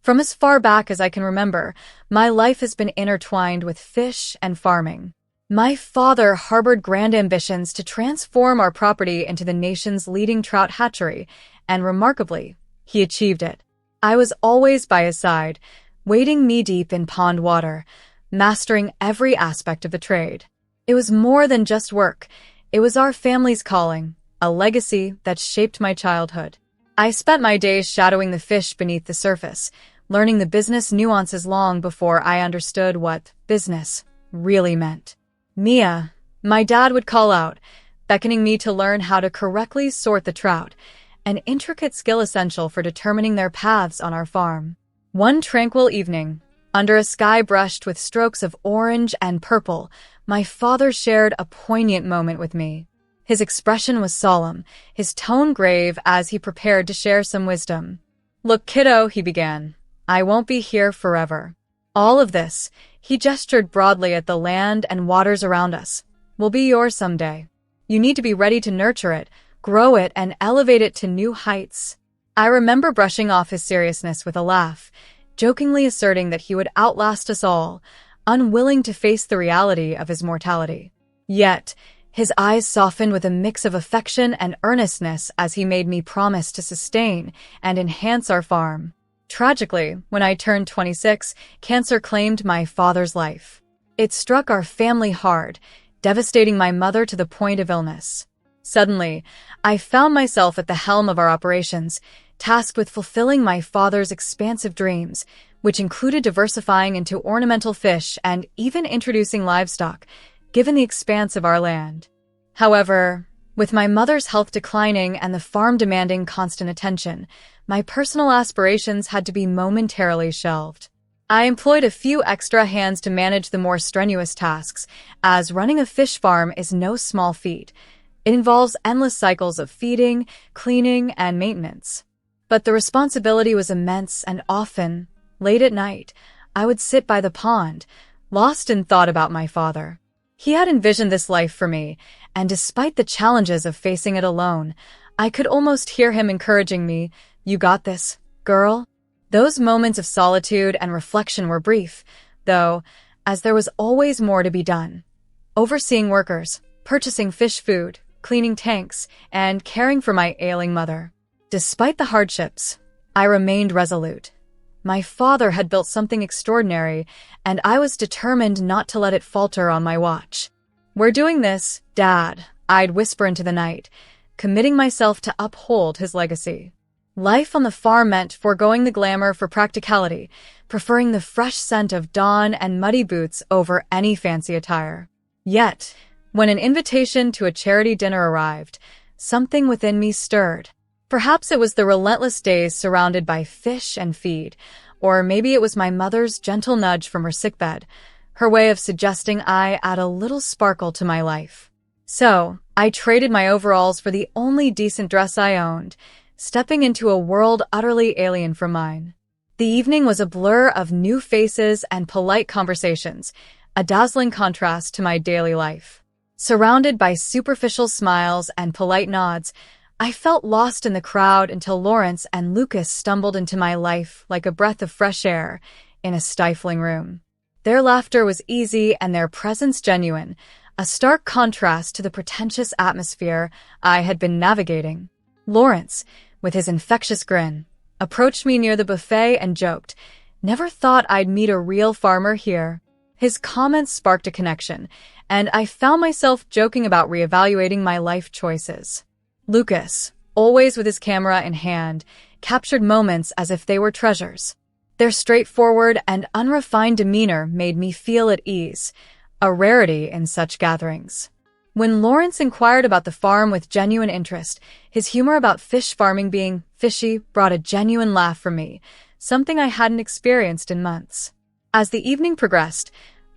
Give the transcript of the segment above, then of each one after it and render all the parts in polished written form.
From as far back as I can remember, my life has been intertwined with fish and farming. My father harbored grand ambitions to transform our property into the nation's leading trout hatchery, and remarkably, he achieved it. I was always by his side, wading knee-deep in pond water, mastering every aspect of the trade. It was more than just work. It was our family's calling, a legacy that shaped my childhood. I spent my days shadowing the fish beneath the surface, learning the business nuances long before I understood what business really meant. "Mia," my dad would call out, beckoning me to learn how to correctly sort the trout, an intricate skill essential for determining their paths on our farm. One tranquil evening, under a sky brushed with strokes of orange and purple, my father shared a poignant moment with me. His expression was solemn, his tone grave as he prepared to share some wisdom. "Look, kiddo," he began, "I won't be here forever. All of this," he gestured broadly at the land and waters around us, "will be yours someday. You need to be ready to nurture it, grow it, and elevate it to new heights." I remember brushing off his seriousness with a laugh, jokingly asserting that he would outlast us all, unwilling to face the reality of his mortality. Yet, his eyes softened with a mix of affection and earnestness as he made me promise to sustain and enhance our farm. Tragically, when I turned 26, cancer claimed my father's life. It struck our family hard, devastating my mother to the point of illness. Suddenly, I found myself at the helm of our operations, tasked with fulfilling my father's expansive dreams, which included diversifying into ornamental fish and even introducing livestock, given the expanse of our land. However, with my mother's health declining and the farm demanding constant attention, my personal aspirations had to be momentarily shelved. I employed a few extra hands to manage the more strenuous tasks, as running a fish farm is no small feat. It involves endless cycles of feeding, cleaning, and maintenance. But the responsibility was immense, and often, late at night, I would sit by the pond, lost in thought about my father. He had envisioned this life for me, and despite the challenges of facing it alone, I could almost hear him encouraging me, "You got this, girl." Those moments of solitude and reflection were brief, though, as there was always more to be done. Overseeing workers, purchasing fish food, cleaning tanks, and caring for my ailing mother. Despite the hardships, I remained resolute. My father had built something extraordinary, and I was determined not to let it falter on my watch. "We're doing this, Dad," I'd whisper into the night, committing myself to uphold his legacy. Life on the farm meant foregoing the glamour for practicality, preferring the fresh scent of dawn and muddy boots over any fancy attire. Yet, when an invitation to a charity dinner arrived, something within me stirred. Perhaps it was the relentless days surrounded by fish and feed, or maybe it was my mother's gentle nudge from her sickbed, her way of suggesting I add a little sparkle to my life. So, I traded my overalls for the only decent dress I owned, stepping into a world utterly alien from mine. The evening was a blur of new faces and polite conversations, a dazzling contrast to my daily life. Surrounded by superficial smiles and polite nods, I felt lost in the crowd until Lawrence and Lucas stumbled into my life like a breath of fresh air in a stifling room. Their laughter was easy and their presence genuine, a stark contrast to the pretentious atmosphere I had been navigating. Lawrence, with his infectious grin, approached me near the buffet and joked, "Never thought I'd meet a real farmer here." His comments sparked a connection, and I found myself joking about reevaluating my life choices. Lucas, always with his camera in hand, captured moments as if they were treasures. Their straightforward and unrefined demeanor made me feel at ease, a rarity in such gatherings. When Lawrence inquired about the farm with genuine interest, his humor about fish farming being fishy brought a genuine laugh from me, something I hadn't experienced in months. As the evening progressed,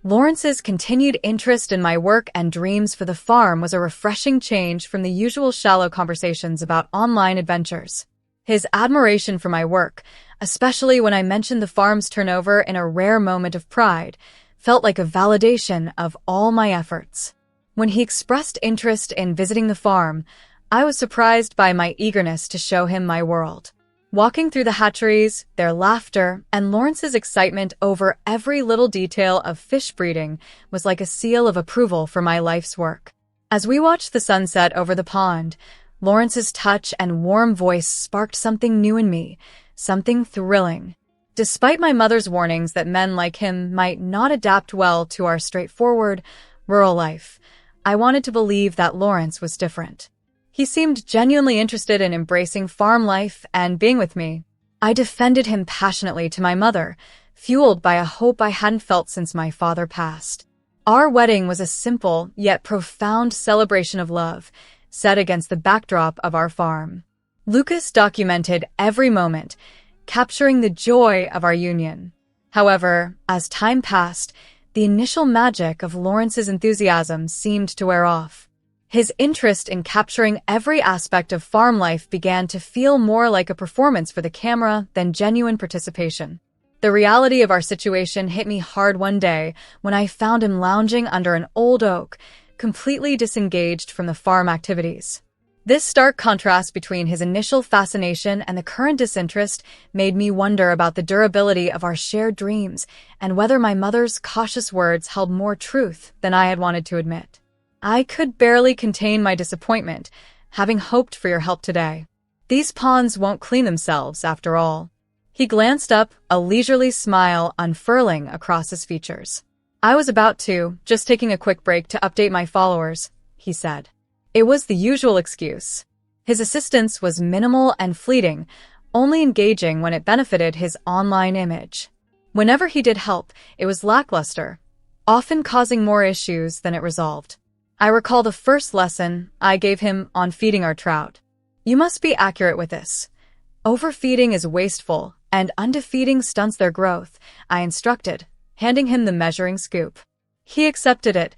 Lawrence's continued interest in my work and dreams for the farm was a refreshing change from the usual shallow conversations about online adventures. His admiration for my work, especially when I mentioned the farm's turnover in a rare moment of pride, felt like a validation of all my efforts. When he expressed interest in visiting the farm, I was surprised by my eagerness to show him my world. Walking through the hatcheries, their laughter, and Lawrence's excitement over every little detail of fish breeding was like a seal of approval for my life's work. As we watched the sunset over the pond, Lawrence's touch and warm voice sparked something new in me, something thrilling. Despite my mother's warnings that men like him might not adapt well to our straightforward, rural life, I wanted to believe that Lawrence was different. He seemed genuinely interested in embracing farm life and being with me. I defended him passionately to my mother, fueled by a hope I hadn't felt since my father passed. Our wedding was a simple yet profound celebration of love, set against the backdrop of our farm. Lucas documented every moment, capturing the joy of our union. However, as time passed, the initial magic of Lawrence's enthusiasm seemed to wear off. His interest in capturing every aspect of farm life began to feel more like a performance for the camera than genuine participation. The reality of our situation hit me hard one day when I found him lounging under an old oak, completely disengaged from the farm activities. This stark contrast between his initial fascination and the current disinterest made me wonder about the durability of our shared dreams and whether my mother's cautious words held more truth than I had wanted to admit. I could barely contain my disappointment, having hoped for your help today. These ponds won't clean themselves, after all. He glanced up, a leisurely smile unfurling across his features. I was about to, just taking a quick break to update my followers, he said. It was the usual excuse. His assistance was minimal and fleeting, only engaging when it benefited his online image. Whenever he did help, it was lackluster, often causing more issues than it resolved. I recall the first lesson I gave him on feeding our trout. You must be accurate with this. Overfeeding is wasteful, and underfeeding stunts their growth, I instructed, handing him the measuring scoop. He accepted it,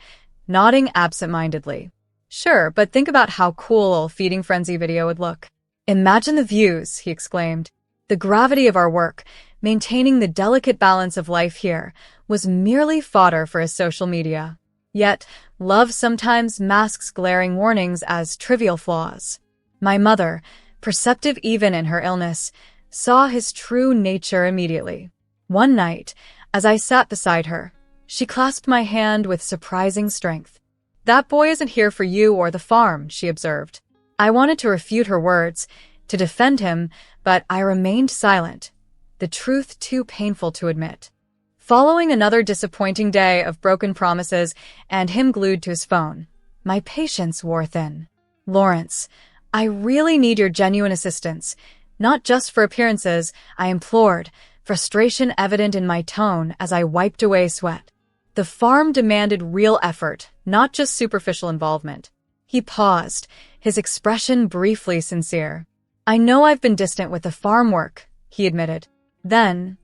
nodding absent-mindedly. Sure, but think about how cool a feeding frenzy video would look. Imagine the views, he exclaimed. The gravity of our work, maintaining the delicate balance of life here, was merely fodder for his social media. Yet, love sometimes masks glaring warnings as trivial flaws. My mother, perceptive even in her illness, saw his true nature immediately. One night, as I sat beside her, she clasped my hand with surprising strength. That boy isn't here for you or the farm, she observed. I wanted to refute her words, to defend him, but I remained silent, the truth too painful to admit. Following another disappointing day of broken promises and him glued to his phone, my patience wore thin. Lawrence, I really need your genuine assistance, not just for appearances, I implored, frustration evident in my tone as I wiped away sweat. The farm demanded real effort, not just superficial involvement. He paused, his expression briefly sincere. I know I've been distant with the farm work, he admitted. Then,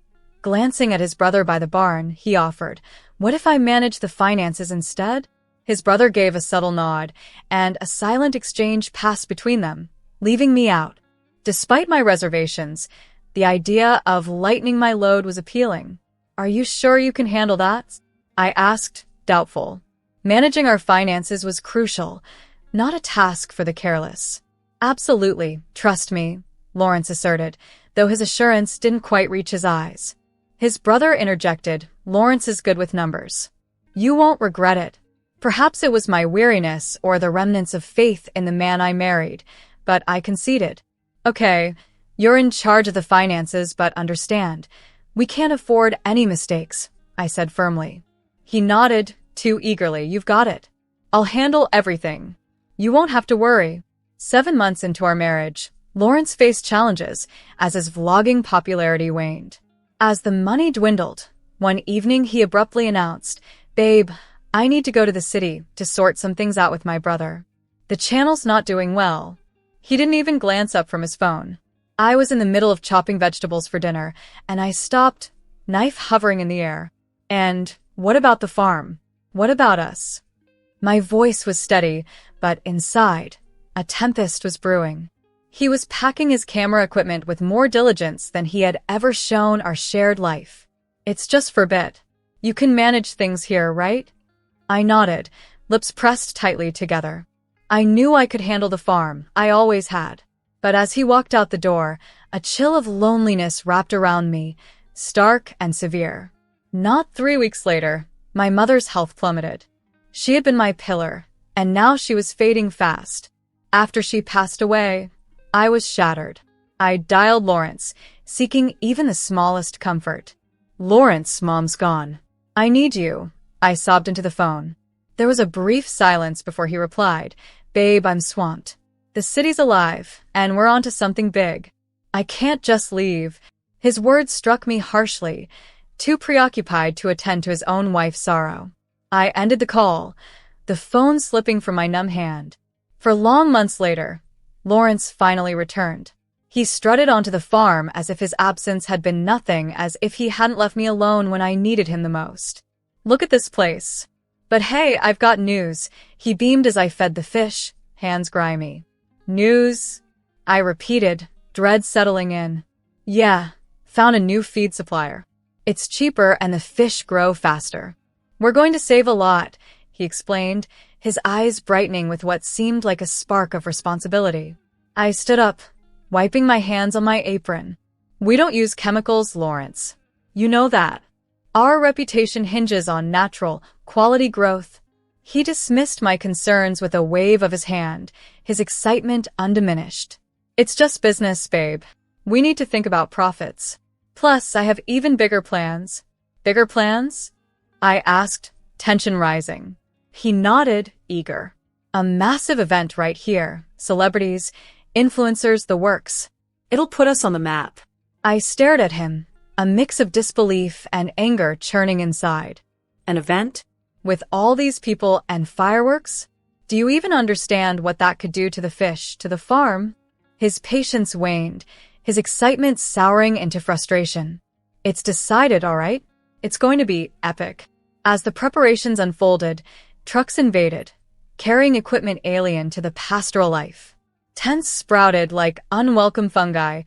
glancing at his brother by the barn, he offered, what if I manage the finances instead? His brother gave a subtle nod, and a silent exchange passed between them, leaving me out. Despite my reservations, the idea of lightening my load was appealing. Are you sure you can handle that? I asked, doubtful. Managing our finances was crucial, not a task for the careless. Absolutely, trust me, Lawrence asserted, though his assurance didn't quite reach his eyes. His brother interjected, Lawrence is good with numbers. You won't regret it. Perhaps it was my weariness or the remnants of faith in the man I married, but I conceded. Okay, you're in charge of the finances, but understand, we can't afford any mistakes, I said firmly. He nodded, too eagerly. You've got it. I'll handle everything. You won't have to worry. 7 months into our marriage, Lawrence faced challenges as his vlogging popularity waned. As the money dwindled, one evening he abruptly announced, Babe, I need to go to the city to sort some things out with my brother. The channel's not doing well. He didn't even glance up from his phone. I was in the middle of chopping vegetables for dinner, and I stopped, knife hovering in the air. And what about the farm? What about us? My voice was steady, but inside, a tempest was brewing. He was packing his camera equipment with more diligence than he had ever shown our shared life. It's just for a bit. You can manage things here, right? I nodded, lips pressed tightly together. I knew I could handle the farm, I always had. But as he walked out the door, A chill of loneliness wrapped around me, stark and severe. Not 3 weeks later, my mother's health plummeted. She had been my pillar, and now she was fading fast. After she passed away, I was shattered. I dialed Lawrence, seeking even the smallest comfort. "Lawrence, Mom's gone. I need you," I sobbed into the phone. There was a brief silence before he replied, "Babe, I'm swamped. The city's alive, and we're on to something big. I can't just leave." His words struck me harshly, too preoccupied to attend to his own wife's sorrow. I ended the call, the phone slipping from my numb hand. For long months later, Lawrence finally returned. He strutted onto the farm as if his absence had been nothing, as if he hadn't left me alone when I needed him the most. "Look at this place. But hey, I've got news." He beamed as I fed the fish, hands grimy. "News?" I repeated, dread settling in. "Yeah, found a new feed supplier. It's cheaper and the fish grow faster. We're going to save a lot," he explained, his eyes brightening with what seemed like a spark of responsibility. I stood up, wiping my hands on my apron. "We don't use chemicals, Lawrence. You know that. Our reputation hinges on natural, quality growth." He dismissed my concerns with a wave of his hand, his excitement undiminished. "It's just business, babe. We need to think about profits. Plus, I have even bigger plans." "Bigger plans?" I asked, tension rising. He nodded, eager. "A massive event right here. Celebrities, influencers, the works. It'll put us on the map." I stared at him, a mix of disbelief and anger churning inside. "An event? With all these people and fireworks? Do you even understand what that could do to the fish, to the farm?" His patience waned, his excitement souring into frustration. "It's decided, all right? It's going to be epic." As the preparations unfolded, trucks invaded, carrying equipment alien to the pastoral life. Tents sprouted like unwelcome fungi,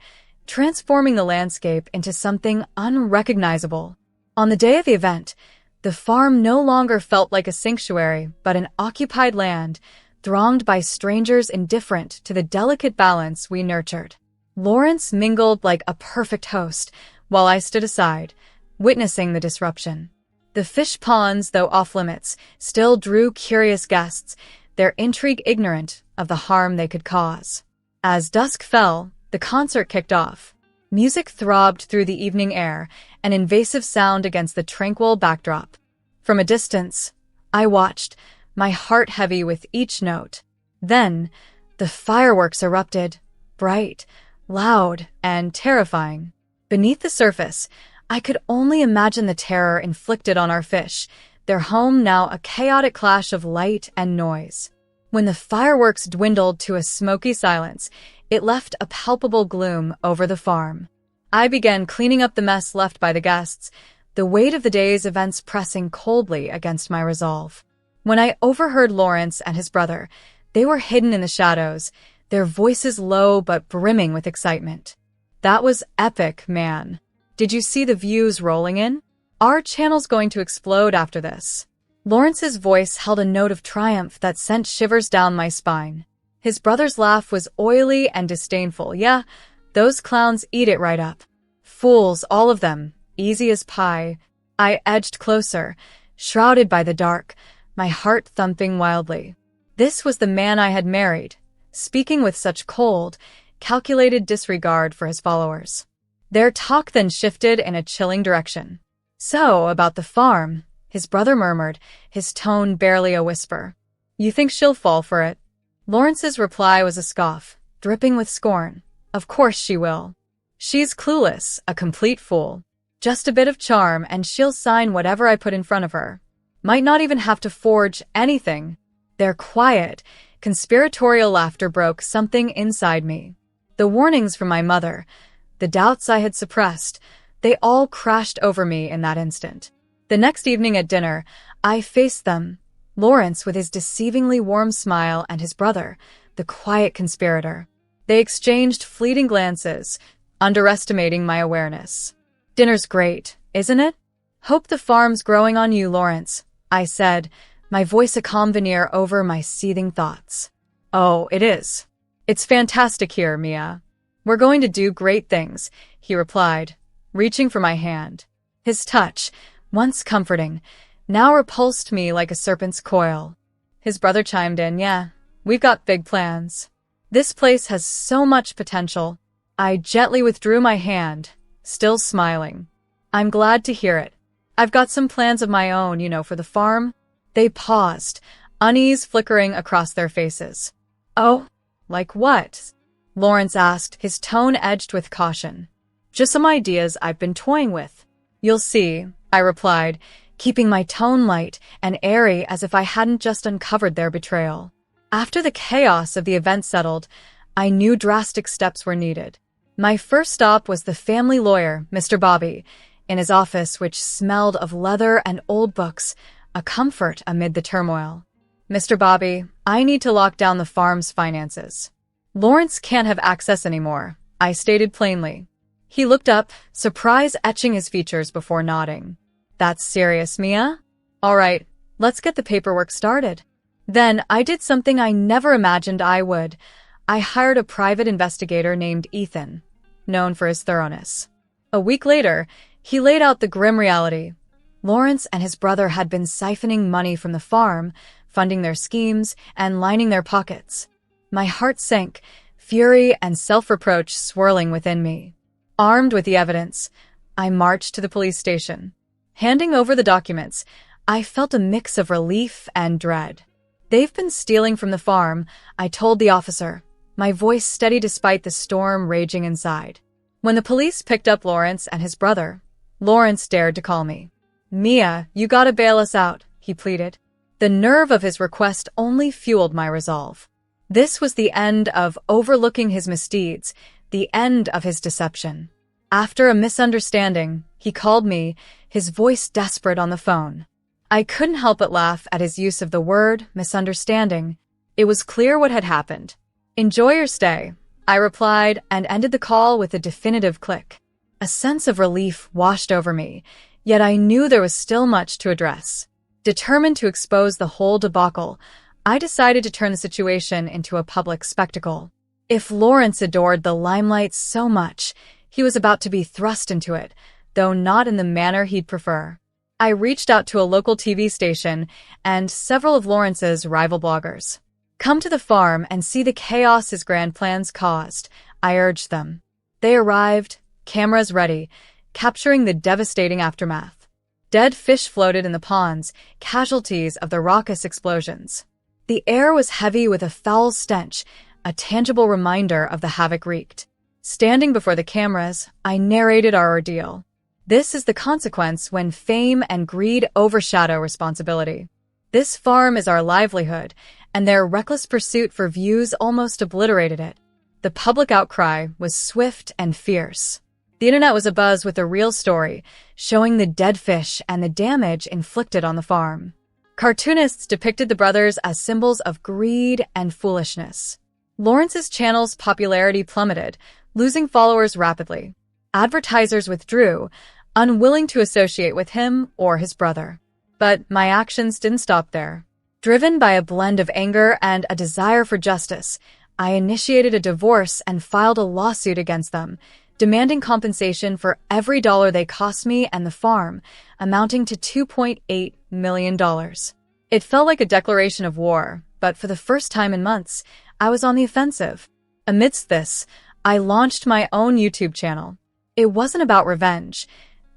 transforming the landscape into something unrecognizable. On the day of the event, the farm no longer felt like a sanctuary, but an occupied land, thronged by strangers indifferent to the delicate balance we nurtured. Lawrence mingled like a perfect host, while I stood aside, witnessing the disruption. The fish ponds, though off-limits, still drew curious guests, their intrigue ignorant of the harm they could cause. As dusk fell, the concert kicked off. Music throbbed through the evening air, an invasive sound against the tranquil backdrop. From a distance, I watched, my heart heavy with each note. Then, the fireworks erupted, bright, loud, and terrifying. Beneath the surface, I could only imagine the terror inflicted on our fish, their home now a chaotic clash of light and noise. When the fireworks dwindled to a smoky silence, it left a palpable gloom over the farm. I began cleaning up the mess left by the guests, the weight of the day's events pressing coldly against my resolve. When I overheard Lawrence and his brother, they were hidden in the shadows, their voices low but brimming with excitement. "That was epic, man. Did you see the views rolling in? Our channel's going to explode after this." Lawrence's voice held a note of triumph that sent shivers down my spine. His brother's laugh was oily and disdainful. "Yeah, those clowns eat it right up. Fools, all of them, easy as pie." I edged closer, shrouded by the dark, my heart thumping wildly. This was the man I had married, speaking with such cold, calculated disregard for his followers. Their talk then shifted in a chilling direction. "So, about the farm," his brother murmured, his tone barely a whisper. "You think she'll fall for it?" Lawrence's reply was a scoff, dripping with scorn. "Of course she will. She's clueless, a complete fool. Just a bit of charm and she'll sign whatever I put in front of her. Might not even have to forge anything." Their quiet, conspiratorial laughter broke something inside me. The warnings from my mother, the doubts I had suppressed, they all crashed over me in that instant. The next evening at dinner, I faced them, Lawrence with his deceivingly warm smile and his brother, the quiet conspirator. They exchanged fleeting glances, underestimating my awareness. "Dinner's great, isn't it? Hope the farm's growing on you, Lawrence," I said, my voice a calm veneer over my seething thoughts. "Oh, it is. It's fantastic here, Mia. "We're going to do great things," he replied, reaching for my hand. His touch, once comforting, now repulsed me like a serpent's coil. His brother chimed in, "Yeah, we've got big plans. This place has so much potential." I gently withdrew my hand, still smiling. "I'm glad to hear it. I've got some plans of my own, for the farm." They paused, unease flickering across their faces. "Oh, like what?" Lawrence asked, his tone edged with caution. "Just some ideas I've been toying with." "You'll see," I replied, keeping my tone light and airy as if I hadn't just uncovered their betrayal. After the chaos of the event settled, I knew drastic steps were needed. My first stop was the family lawyer, Mr. Bobby, in his office which smelled of leather and old books, a comfort amid the turmoil. "Mr. Bobby, I need to lock down the farm's finances. Lawrence can't have access anymore," I stated plainly. He looked up, surprise etching his features before nodding. "That's serious, Mia? All right, let's get the paperwork started." Then I did something I never imagined I would. I hired a private investigator named Ethan, known for his thoroughness. A week later, he laid out the grim reality. Lawrence and his brother had been siphoning money from the farm, funding their schemes, and lining their pockets. My heart sank, fury and self-reproach swirling within me. Armed with the evidence, I marched to the police station. Handing over the documents, I felt a mix of relief and dread. "They've been stealing from the farm," I told the officer, my voice steady despite the storm raging inside. When the police picked up Lawrence and his brother, Lawrence dared to call me. "Mia, you gotta bail us out," he pleaded. The nerve of his request only fueled my resolve. This was the end of overlooking his misdeeds, the end of his deception. After a misunderstanding, he called me, his voice desperate on the phone. I couldn't help but laugh at his use of the word misunderstanding. It was clear what had happened. "Enjoy your stay," I replied and ended the call with a definitive click. A sense of relief washed over me, yet I knew there was still much to address. Determined to expose the whole debacle, I decided to turn the situation into a public spectacle. If Lawrence adored the limelight so much, he was about to be thrust into it, though not in the manner he'd prefer. I reached out to a local TV station and several of Lawrence's rival bloggers. "Come to the farm and see the chaos his grand plans caused," I urged them. They arrived, cameras ready, capturing the devastating aftermath. Dead fish floated in the ponds, casualties of the raucous explosions. The air was heavy with a foul stench, a tangible reminder of the havoc wreaked. Standing before the cameras, I narrated our ordeal. This is the consequence when fame and greed overshadow responsibility. This farm is our livelihood, and their reckless pursuit for views almost obliterated it. The public outcry was swift and fierce. The internet was abuzz with the real story, showing the dead fish and the damage inflicted on the farm. Cartoonists depicted the brothers as symbols of greed and foolishness. Lawrence's channel's popularity plummeted, losing followers rapidly. Advertisers withdrew, unwilling to associate with him or his brother. But my actions didn't stop there. Driven by a blend of anger and a desire for justice, I initiated a divorce and filed a lawsuit against them, demanding compensation for every dollar they cost me and the farm, amounting to $2.8 million. It felt like a declaration of war, but for the first time in months, I was on the offensive. Amidst this, I launched my own YouTube channel. It wasn't about revenge.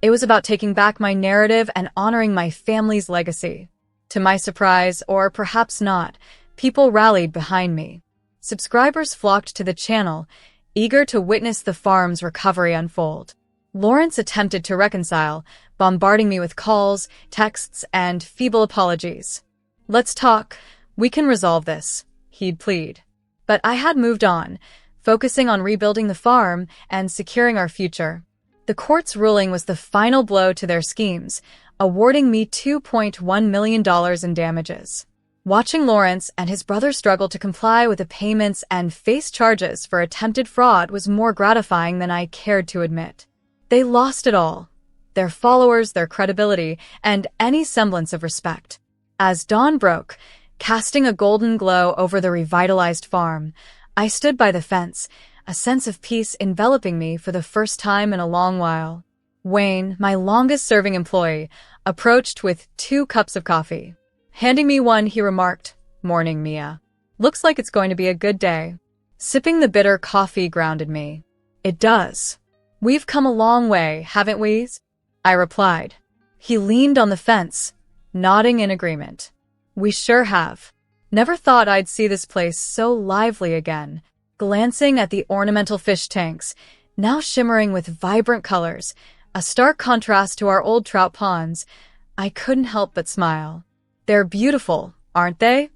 It was about taking back my narrative and honoring my family's legacy. To my surprise, or perhaps not, people rallied behind me. Subscribers flocked to the channel, eager to witness the farm's recovery unfold. Lawrence attempted to reconcile, bombarding me with calls, texts, and feeble apologies. "Let's talk. We can resolve this," he'd plead. But I had moved on, focusing on rebuilding the farm and securing our future. The court's ruling was the final blow to their schemes, awarding me $2.1 million in damages. Watching Lawrence and his brother struggle to comply with the payments and face charges for attempted fraud was more gratifying than I cared to admit. They lost it all: their followers, their credibility, and any semblance of respect. As dawn broke, casting a golden glow over the revitalized farm, I stood by the fence, a sense of peace enveloping me for the first time in a long while. Wayne, my longest-serving employee, approached with 2 cups of coffee. Handing me one, he remarked, "Morning, Mia. Looks like it's going to be a good day." Sipping the bitter coffee grounded me. "It does. We've come a long way, haven't we?" I replied. He leaned on the fence, nodding in agreement. "We sure have. Never thought I'd see this place so lively again." Glancing at the ornamental fish tanks, now shimmering with vibrant colors, a stark contrast to our old trout ponds, I couldn't help but smile. "They're beautiful, aren't they?"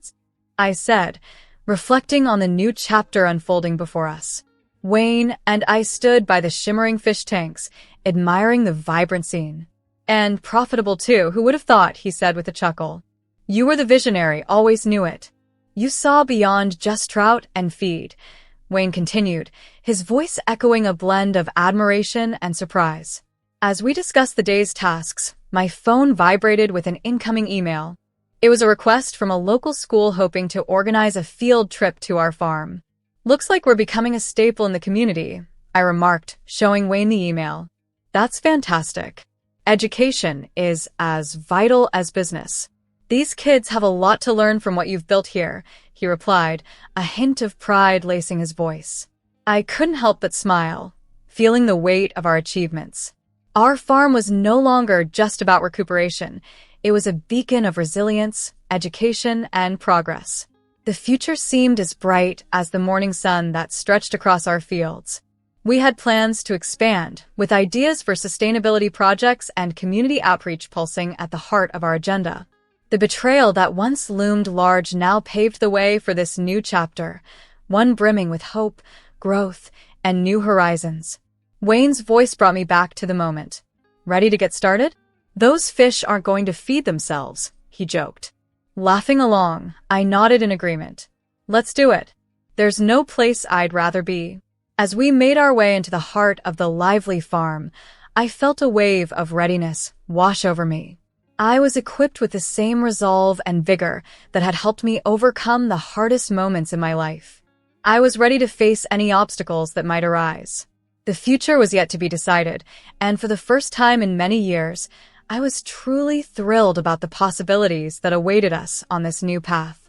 I said, reflecting on the new chapter unfolding before us. Wayne and I stood by the shimmering fish tanks, admiring the vibrant scene. "And profitable too, who would have thought?" he said with a chuckle. "You were the visionary, always knew it. You saw beyond just trout and feed," Wayne continued, his voice echoing a blend of admiration and surprise. As we discussed the day's tasks, my phone vibrated with an incoming email. It was a request from a local school hoping to organize a field trip to our farm. "Looks like we're becoming a staple in the community," I remarked, showing Wayne the email. "That's fantastic. Education is as vital as business. These kids have a lot to learn from what you've built here," he replied, a hint of pride lacing his voice. I couldn't help but smile, feeling the weight of our achievements. Our farm was no longer just about recuperation. It was a beacon of resilience, education, and progress. The future seemed as bright as the morning sun that stretched across our fields. We had plans to expand, with ideas for sustainability projects and community outreach pulsing at the heart of our agenda. The betrayal that once loomed large now paved the way for this new chapter, one brimming with hope, growth, and new horizons. Wayne's voice brought me back to the moment. "Ready to get started?" "Those fish aren't going to feed themselves," he joked. Laughing along, I nodded in agreement. "Let's do it. There's no place I'd rather be." As we made our way into the heart of the lively farm, I felt a wave of readiness wash over me. I was equipped with the same resolve and vigor that had helped me overcome the hardest moments in my life. I was ready to face any obstacles that might arise. The future was yet to be decided, and for the first time in many years, I was truly thrilled about the possibilities that awaited us on this new path.